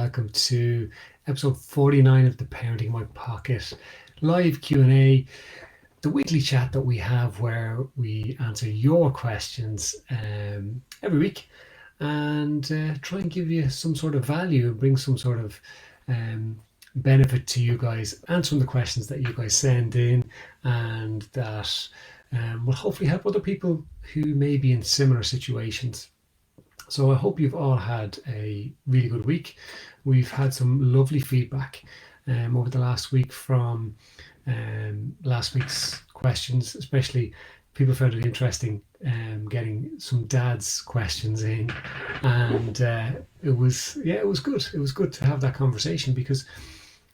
welcome to episode 49 of the Parenting in My Pocket live Q&A, the weekly chat that we have where we answer your questions every week and try and give you some sort of value and bring some sort of benefit to you guys, answering the questions that you guys send in, and that will hopefully help other people who may be in similar situations. So I hope you've all had a really good week. We've had some lovely feedback over the last week from last week's questions, especially people found it interesting getting some dads' questions in, and it was good. It was good to have that conversation because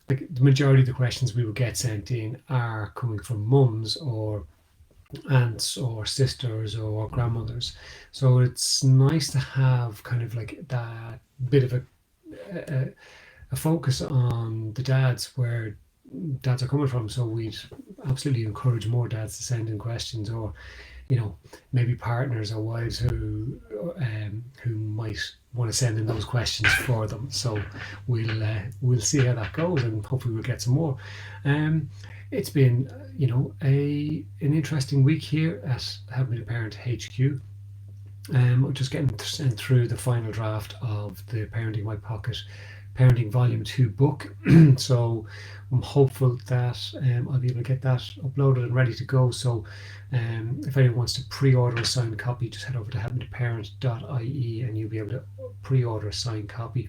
like the majority of the questions we would get sent in are coming from mums or aunts or sisters or grandmothers, so it's nice to have kind of like that bit of a focus on the dads, where dads are coming from. So we'd absolutely encourage more dads to send in questions, or maybe partners or wives who might want to send in those questions for them. So we'll see how that goes, and hopefully we'll get some more. It's been an interesting week here at Help Me to Parent HQ. I'm just getting sent through the final draft of the Parenting in My Pocket Parenting Volume 2 book. So I'm hopeful that I'll be able to get that uploaded and ready to go. So if anyone wants to pre-order a signed copy, just head over to helpmetoparent.ie and you'll be able to pre-order a signed copy.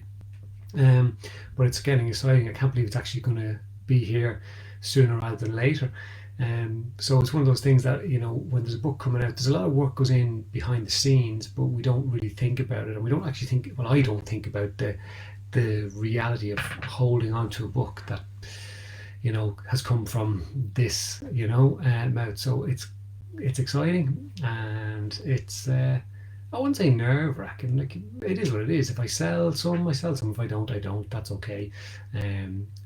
But it's getting exciting. I can't believe it's actually going to be here sooner rather than later. So it's one of those things that, when there's a book coming out, there's a lot of work goes in behind the scenes, but we don't really think about it. And we don't actually think, well, I don't think about the reality of holding on to a book that, has come from this, mouth. So it's exciting, and it's, I wouldn't say nerve-wracking. Like, it is what it is. If I sell some, I sell some. If I don't, I don't. That's okay.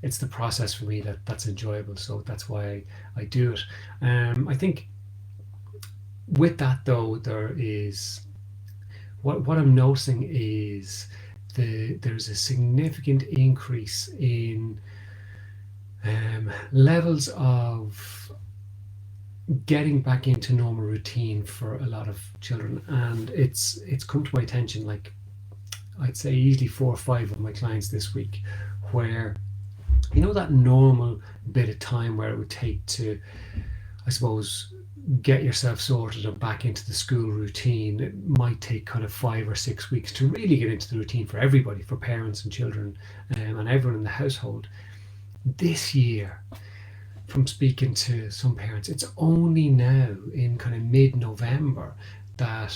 It's the process for me that's enjoyable. So that's why I do it. I think with that though, there is what I'm noticing is there's a significant increase in levels of getting back into normal routine for a lot of children, and it's come to my attention, like I'd say easily 4 or 5 of my clients this week, where that normal bit of time where it would take to, I suppose, get yourself sorted and back into the school routine, it might take kind of 5 or 6 weeks to really get into the routine for everybody, for parents and children, and everyone in the household. This year, from speaking to some parents, it's only now in kind of mid-November that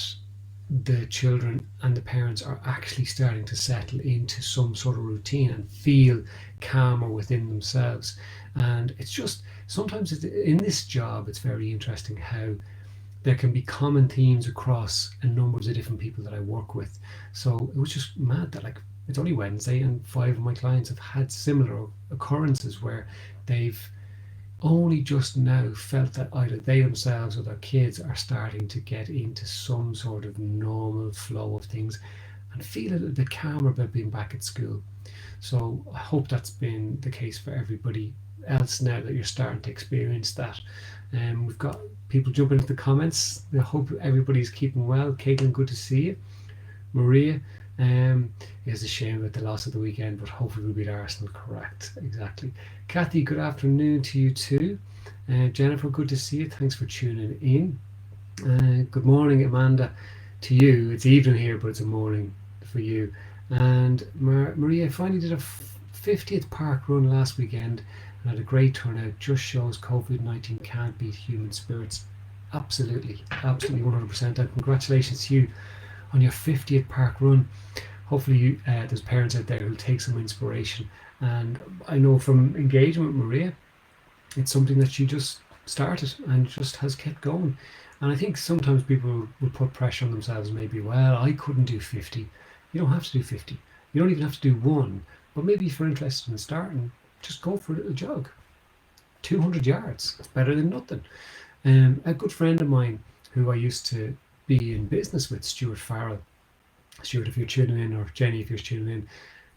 the children and the parents are actually starting to settle into some sort of routine and feel calmer within themselves. And it's just, sometimes in this job, it's very interesting how there can be common themes across a number of the different people that I work with. So it was just mad that, like, it's only Wednesday and 5 of my clients have had similar occurrences where they've only just now felt that either they themselves or their kids are starting to get into some sort of normal flow of things and feel a little bit calmer about being back at school. So I hope that's been the case for everybody else now that you're starting to experience that. We've got people jumping into the comments. I hope everybody's keeping well. Caitlin, good to see you. Maria, it's a shame about the loss of the weekend, but hopefully we'll beat Arsenal. Correct, exactly. Kathy, good afternoon to you too. Jennifer, good to see you. Thanks for tuning in. Good morning, Amanda, to you. It's evening here, but it's a morning for you. And Maria finally did a 50th park run last weekend and had a great turnout. Just shows COVID-19 can't beat human spirits. Absolutely 100%. And congratulations to you on your 50th park run. Hopefully there's parents out there who'll take some inspiration. And I know from engagement with Maria, it's something that she just started and just has kept going. And I think sometimes people will put pressure on themselves, maybe, well, I couldn't do 50. You don't have to do 50. You don't even have to do one. But maybe if you're interested in starting, just go for a little jog. 200 yards, it's better than nothing. A good friend of mine who I used to be in business with, Stuart Farrell. Stuart, if you're tuning in, or Jenny, if you're tuning in,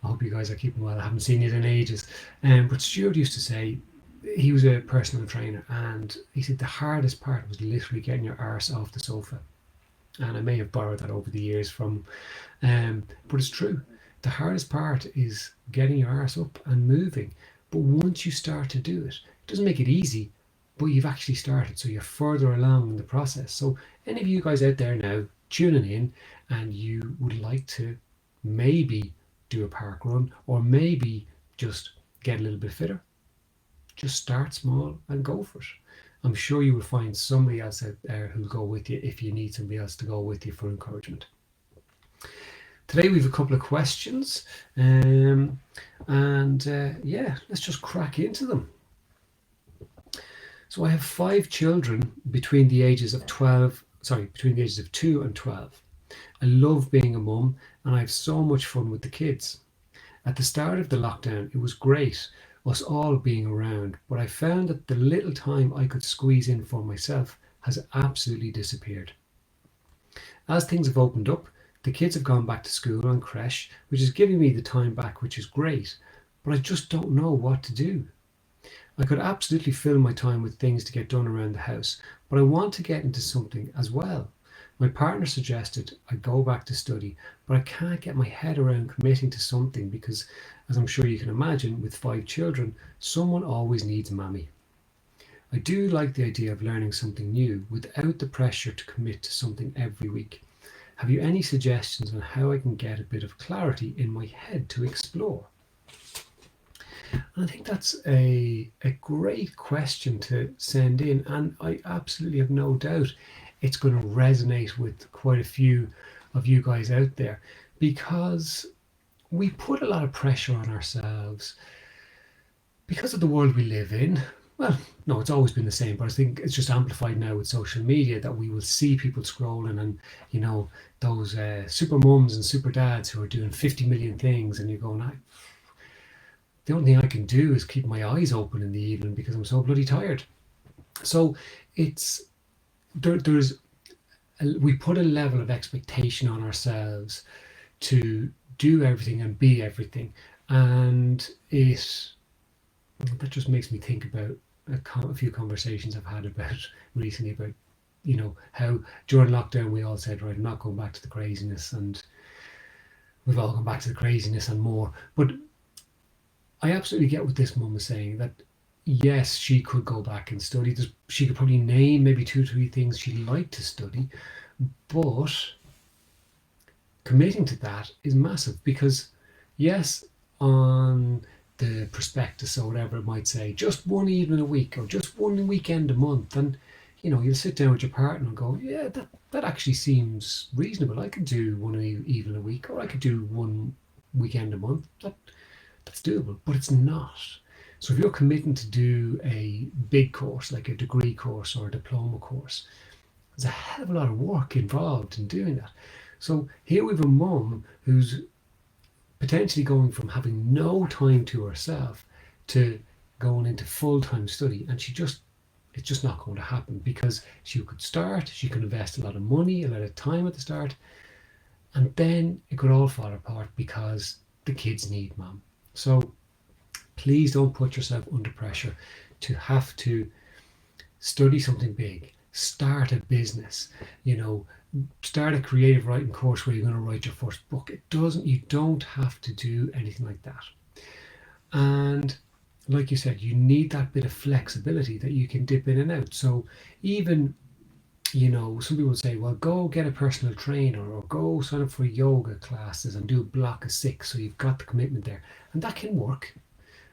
I hope you guys are keeping well. I haven't seen you in ages. But Stuart used to say, he was a personal trainer, and he said the hardest part was literally getting your arse off the sofa. And I may have borrowed that over the years from, but it's true. The hardest part is getting your arse up and moving. But once you start to do it, it doesn't make it easy, but you've actually started. So you're further along in the process. So any of you guys out there now tuning in and you would like to maybe do a park run or maybe just get a little bit fitter, just start small and go for it. I'm sure you will find somebody else out there who'll go with you if you need somebody else to go with you for encouragement. Today we have a couple of questions, yeah, let's just crack into them. So I have 5 children between the ages of 2 and 12. I love being a mum and I have so much fun with the kids. At the start of the lockdown, it was great, us all being around, but I found that the little time I could squeeze in for myself has absolutely disappeared. As things have opened up, the kids have gone back to school and creche, which is giving me the time back, which is great, but I just don't know what to do. I could absolutely fill my time with things to get done around the house, but I want to get into something as well. My partner suggested I go back to study, but I can't get my head around committing to something because, as I'm sure you can imagine, with 5 children, someone always needs mammy. I do like the idea of learning something new without the pressure to commit to something every week. Have you any suggestions on how I can get a bit of clarity in my head to explore? And I think that's a great question to send in, and I absolutely have no doubt it's going to resonate with quite a few of you guys out there, because we put a lot of pressure on ourselves because of the world we live in. Well, no, it's always been the same, but I think it's just amplified now with social media, that we will see people scrolling and, you know, those super mums and super dads who are doing 50 million things, and you're going, the only thing I can do is keep my eyes open in the evening because I'm so bloody tired. So we put a level of expectation on ourselves to do everything and be everything, and that just makes me think about a few conversations I've had about recently about, you know, how during lockdown we all said, right, I'm not going back to the craziness, and we've all gone back to the craziness and more. But I absolutely get what this mum is saying, that yes, she could go back and study. She could probably name maybe 2 or 3 things she'd like to study, but committing to that is massive, because yes, on the prospectus or whatever it might say, just one evening a week or just one weekend a month, and you know, you'll sit down with your partner and go, yeah, that actually seems reasonable. I could do one evening a week, or I could do one weekend a month. That's doable, but it's not. So if you're committing to do a big course, like a degree course or a diploma course, there's a hell of a lot of work involved in doing that. So here we have a mum who's potentially going from having no time to herself to going into full-time study, and it's just not going to happen, because she could invest a lot of money, a lot of time at the start, and then it could all fall apart because the kids need mum. So please don't put yourself under pressure to have to study something big, start a business, you know, start a creative writing course where you're going to write your first book. You don't have to do anything like that. And like you said, you need that bit of flexibility that you can dip in and out. So even, you know, some people say, well, go get a personal trainer or go sign up for yoga classes and do a block of 6, so you've got the commitment there. And that can work.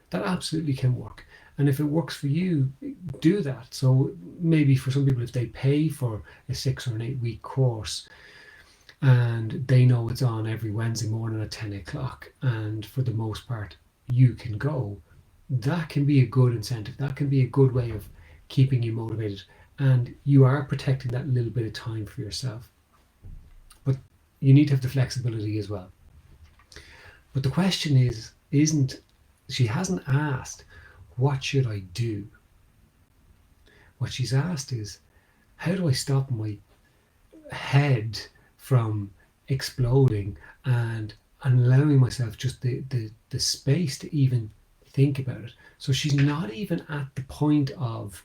That absolutely can work. And if it works for you, do that. So maybe for some people, if they pay for a 6 or an 8-week course and they know it's on every Wednesday morning at 10 o'clock, and for the most part you can go, that can be a good incentive. That can be a good way of keeping you motivated, and you are protecting that little bit of time for yourself. But you need to have the flexibility as well. But the question she hasn't asked, what should I do? What she's asked is, how do I stop my head from exploding and and allowing myself just the space to even think about it. So she's not even at the point of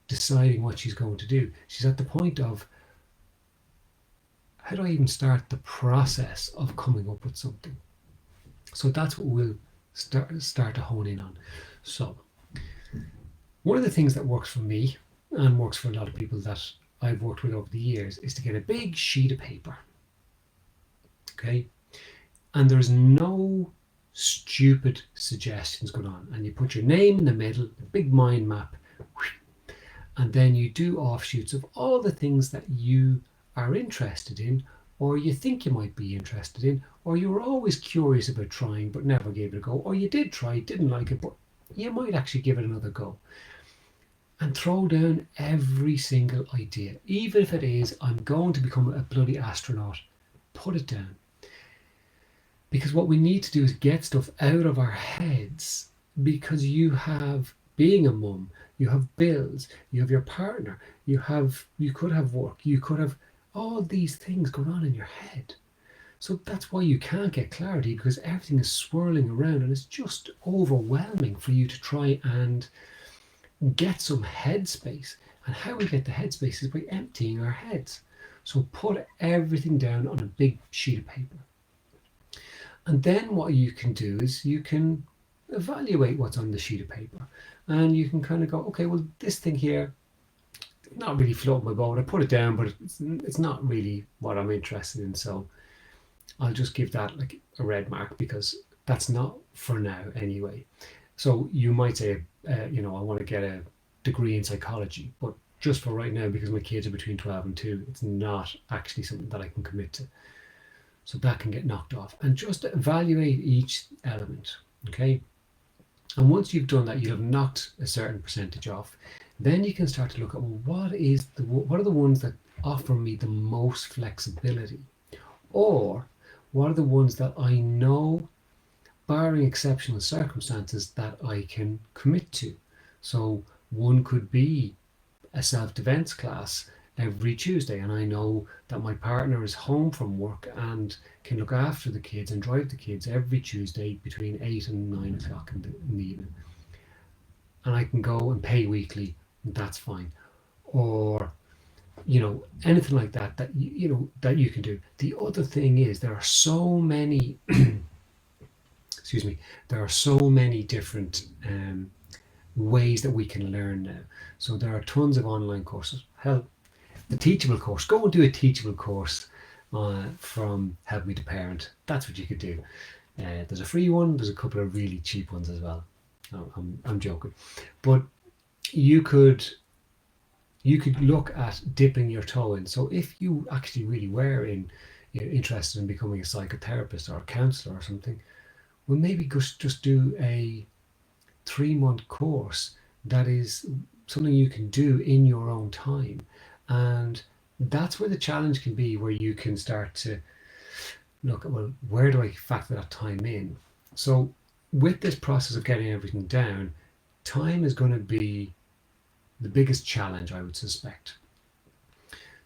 deciding what she's going to do. She's at the point of, how do I even start the process of coming up with something? So that's what we'll start to hone in on. So one of the things that works for me and works for a lot of people that I've worked with over the years is to get a big sheet of paper. Okay? And there's no stupid suggestions going on. And you put your name in the middle, a big mind map, and then you do offshoots of all the things that you are interested in, or you think you might be interested in, or you were always curious about trying but never gave it a go, or you did try, didn't like it, but you might actually give it another go. And throw down every single idea. Even if it is, I'm going to become a bloody astronaut, put it down. Because what we need to do is get stuff out of our heads, because you have, being a mum, you have bills, you have your partner, you could have work, you could have all these things going on in your head. So that's why you can't get clarity, because everything is swirling around and it's just overwhelming for you to try and get some headspace. And how we get the headspace is by emptying our heads. So put everything down on a big sheet of paper. And then what you can do is you can evaluate what's on the sheet of paper. And you can kind of go, okay, well, this thing here, not really floating my boat. I put it down, but it's not really what I'm interested in. So I'll just give that like a red mark, because that's not for now anyway. So you might say, I want to get a degree in psychology, but just for right now, because my kids are between 12 and 2, it's not actually something that I can commit to. So that can get knocked off. And just evaluate each element, okay? And once you've done that, you'll have knocked a certain percentage off. Then you can start to look at, well, what are the ones that offer me the most flexibility? Or what are the ones that I know, barring exceptional circumstances, that I can commit to? So one could be a self-defense class every Tuesday, and I know that my partner is home from work and can look after the kids and drive the kids every Tuesday between 8 and 9 o'clock in the evening. And I can go and pay weekly, and that's fine. Or, anything like that, that you can do. The other thing is, there are so many, excuse me, there are so many different ways that we can learn now. So there are tons of online courses. Hell, the Teachable course, go and do a Teachable course from Help Me to Parent. That's what you could do. There's a free one, there's a couple of really cheap ones as well. No, I'm joking. But you could look at dipping your toe in. So if you actually really were interested in becoming a psychotherapist or a counselor or something, well, maybe just do a 3-month course that is something you can do in your own time. And that's where the challenge can be, where you can start to look at, well, where do I factor that time in? So with this process of getting everything down, time is going to be the biggest challenge, I would suspect.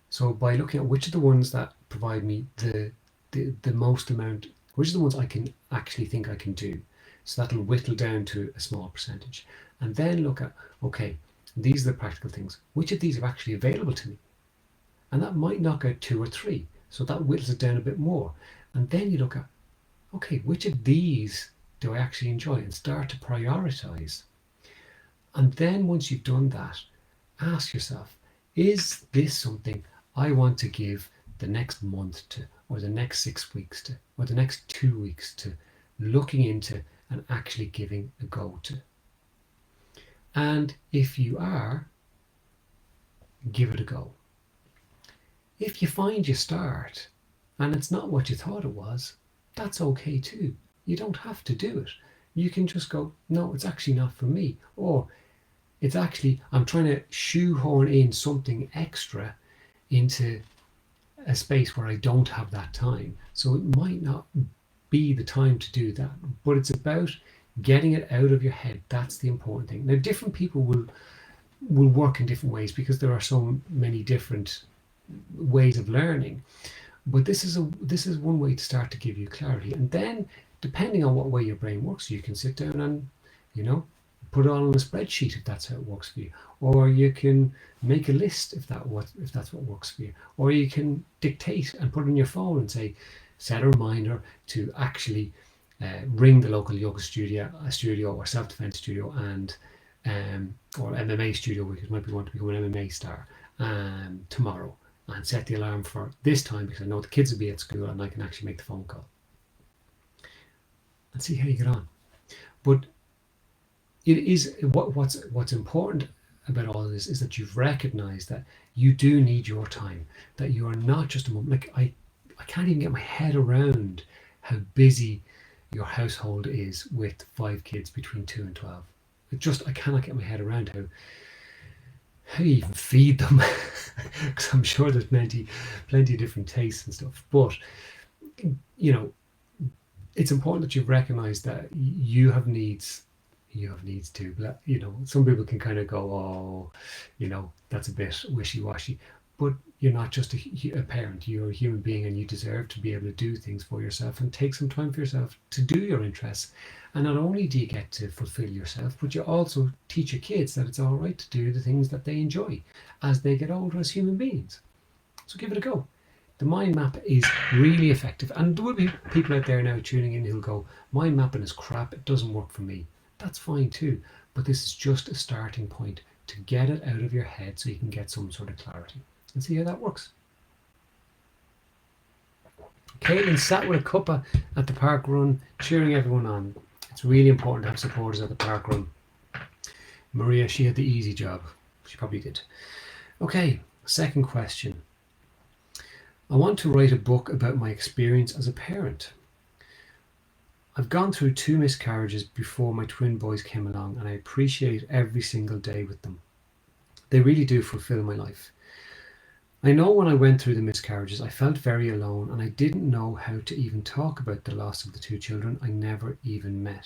So by looking at which are the ones that provide me the most amount, which are the ones I can actually think I can do, so that'll whittle down to a small percentage. And then look at, okay, these are the practical things. Which of these are actually available to me? And that might knock out 2 or 3. So that whittles it down a bit more. And then you look at, okay, which of these do I actually enjoy, and start to prioritize. And then once you've done that, ask yourself, is this something I want to give the next month to, or the next 6 weeks to, or the next 2 weeks to, looking into and actually giving a go to? And if you are, give it a go. If you find you start and it's not what you thought it was, that's okay too. You don't have to do it. You can just go, no, it's actually not for me. Or it's actually, I'm trying to shoehorn in something extra into a space where I don't have that time. So it might not be the time to do that, but it's about getting it out of your head. That's the important thing. Now, different people will work in different ways, because there are so many different ways of learning. But this is one way to start to give you clarity. And then depending on what way your brain works, you can sit down and, you know, put it all on a spreadsheet if that's how it works for you. Or you can make a list if that's what works for you. Or you can dictate and put it on your phone and say, set a reminder to actually ring the local yoga studio or self-defense studio and or MMA studio, because might be want to become an MMA star tomorrow, and set the alarm for this time because I know the kids will be at school and I can actually make the phone call and see how you get on. But it is what's important about all of this is that you've recognized that you do need your time, that you are not just a mom. Like I can't even get my head around how busy your household is with 5 kids between 2 and 12. I cannot get my head around how you even feed them, because I'm sure there's plenty of different tastes and stuff. But you know, it's important that you've recognized that you have needs. You have needs too. But you know, some people can kind of go, oh, you know, that's a bit wishy-washy. But you're not just a parent, you're a human being, and you deserve to be able to do things for yourself and take some time for yourself to do your interests. And not only do you get to fulfill yourself, but you also teach your kids that it's all right to do the things that they enjoy as they get older as human beings. So give it a go. The mind map is really effective. And there will be people out there now tuning in who'll go, mind mapping is crap, it doesn't work for me. That's fine too. But this is just a starting point to get it out of your head so you can get some sort of clarity and see how that works. Caitlin sat with a cuppa at the park run, cheering everyone on. It's really important to have supporters at the park run. Maria, she had the easy job. She probably did. Okay, second question. I want to write a book about my experience as a parent. I've gone through 2 miscarriages before my twin boys came along, and I appreciate every single day with them. They really do fulfill my life. I know when I went through the miscarriages, I felt very alone, and I didn't know how to even talk about the loss of the 2 children I never even met.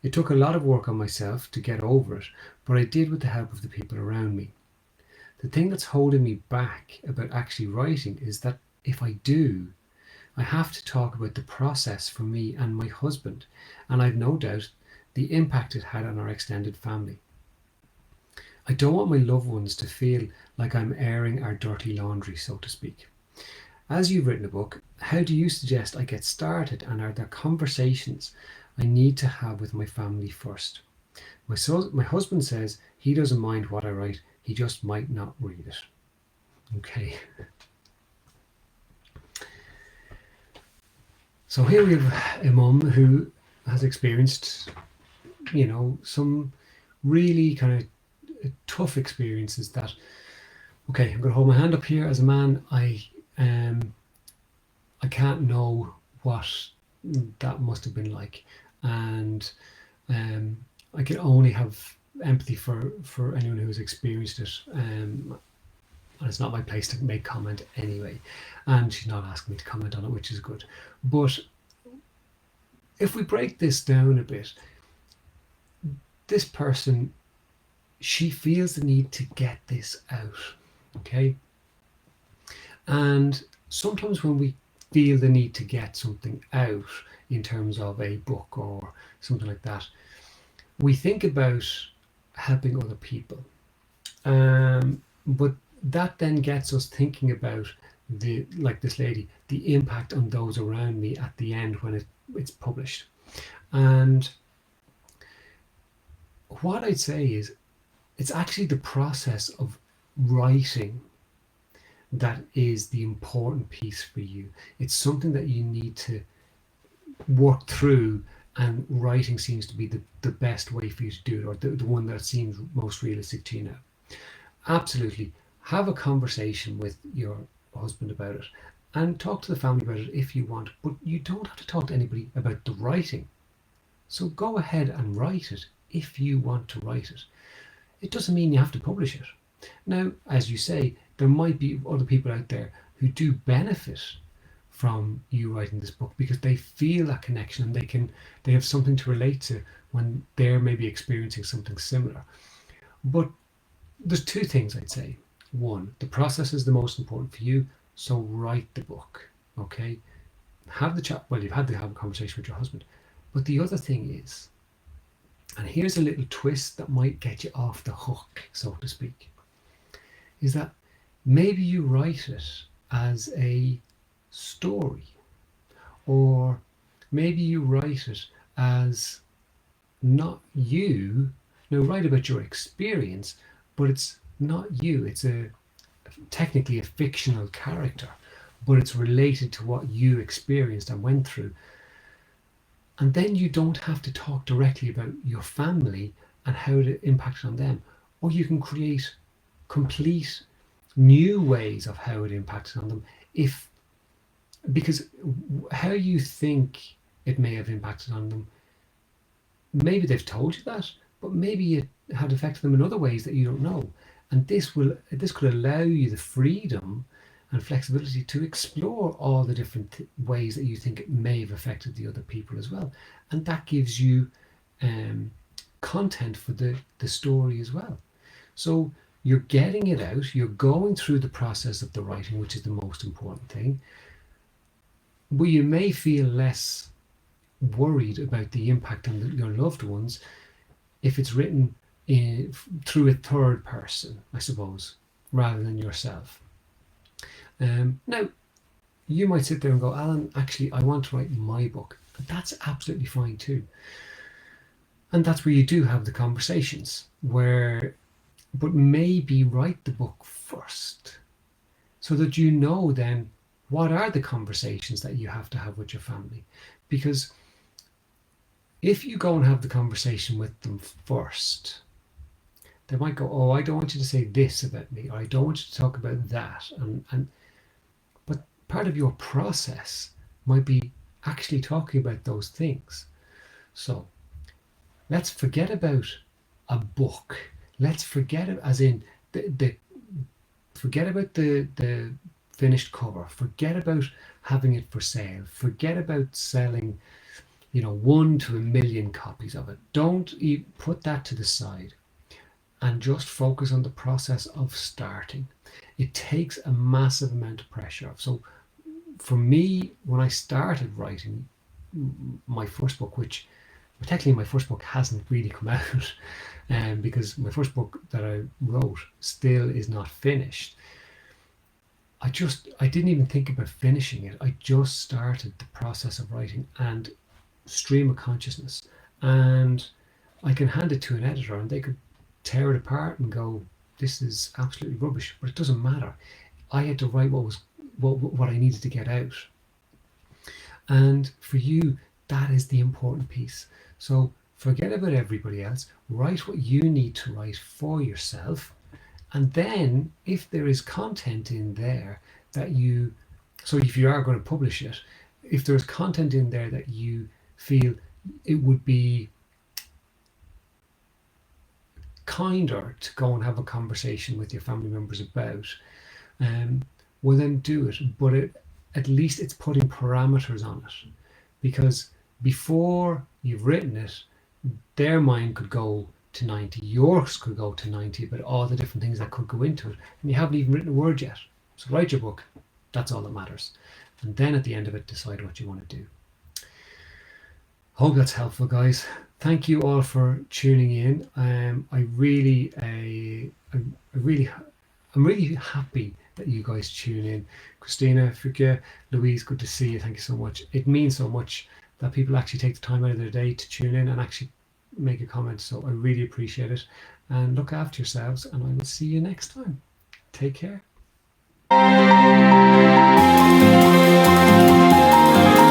It took a lot of work on myself to get over it, but I did with the help of the people around me. The thing that's holding me back about actually writing is that if I do, I have to talk about the process for me and my husband, and I've no doubt the impact it had on our extended family. I don't want my loved ones to feel like I'm airing our dirty laundry, so to speak. As you've written a book, how do you suggest I get started, and are there conversations I need to have with my family first? My husband says he doesn't mind what I write, he just might not read it. Okay. So here we have a mum who has experienced, you know, some really kind of tough experiences that, okay, I'm going to hold my hand up here as a man. I can't know what that must have been like, and I can only have empathy for anyone who's experienced it. And it's not my place to make comment anyway, and she's not asking me to comment on it, which is good. But if we break this down a bit, this person, she feels the need to get this out, okay? And sometimes when we feel the need to get something out in terms of a book or something like that, we think about helping other people. But that then gets us thinking about like this lady, the impact on those around me at the end when it's published. And what I'd say is it's actually the process of writing that is the important piece for you. It's something that you need to work through, and writing seems to be the best way for you to do it, or the one that seems most realistic to you now. Absolutely. Have a conversation with your husband about it, and talk to the family about it if you want, but you don't have to talk to anybody about the writing. So go ahead and write it if you want to write it. It doesn't mean you have to publish it. Now, as you say, there might be other people out there who do benefit from you writing this book because they feel that connection, and they have something to relate to when they're maybe experiencing something similar. But there's 2 things I'd say. 1, the process is the most important for you. So write the book, okay? Have the chat. Well, you've had to have a conversation with your husband. But the other thing is, and here's a little twist that might get you off the hook, so to speak, is that maybe you write it as a story, or maybe you write it as not you. Now, write about your experience, but it's not you. It's technically a fictional character, but it's related to what you experienced and went through. And then you don't have to talk directly about your family and how it impacted on them. Or you can create complete new ways of how it impacted on them, because how you think it may have impacted on them, maybe they've told you that, but maybe it had affected them in other ways that you don't know. And this could allow you the freedom and flexibility to explore all the different ways that you think it may have affected the other people as well. And that gives you content for the story as well. So you're getting it out, you're going through the process of the writing, which is the most important thing. But you may feel less worried about the impact on your loved ones if it's written through a third person, I suppose, rather than yourself. Now, you might sit there and go, Alan, actually, I want to write my book. And that's absolutely fine too. And that's where you do have the conversations but maybe write the book first so that you know then what are the conversations that you have to have with your family. Because if you go and have the conversation with them first, they might go, oh, I don't want you to say this about me, or I don't want you to talk about that. But part of your process might be actually talking about those things. So let's forget about a book. Let's forget it, as in forget about the finished cover. Forget about having it for sale. Forget about selling 1 to 1 million copies of it. Don't put that to the side and just focus on the process of starting. It takes a massive amount of pressure off. So for me, when I started writing my first book, which technically my first book hasn't really come out, because my first book that I wrote still is not finished. I didn't even think about finishing it. I just started the process of writing and stream of consciousness, and I can hand it to an editor and they could tear it apart and go, this is absolutely rubbish, but it doesn't matter. I had to write what I needed to get out. And for you, that is the important piece. So forget about everybody else, write what you need to write for yourself. And then if there is content in there so if you are going to publish it, if there's content in there that you feel it would be kinder to go and have a conversation with your family members about, well then do it. But at least it's putting parameters on it, because before you've written it, their mind could go to 90, yours could go to 90, but all the different things that could go into it, and you haven't even written a word yet. So write your book. That's all that matters. And then at the end of it, decide what you want to do. Hope that's helpful, guys. Thank you all for tuning in. I'm really happy that you guys tune in. Christina, Fukia, Louise, good to see you. Thank you so much. It means so much that people actually take the time out of their day to tune in and actually make a comment. So I really appreciate it. And look after yourselves, and I will see you next time. Take care.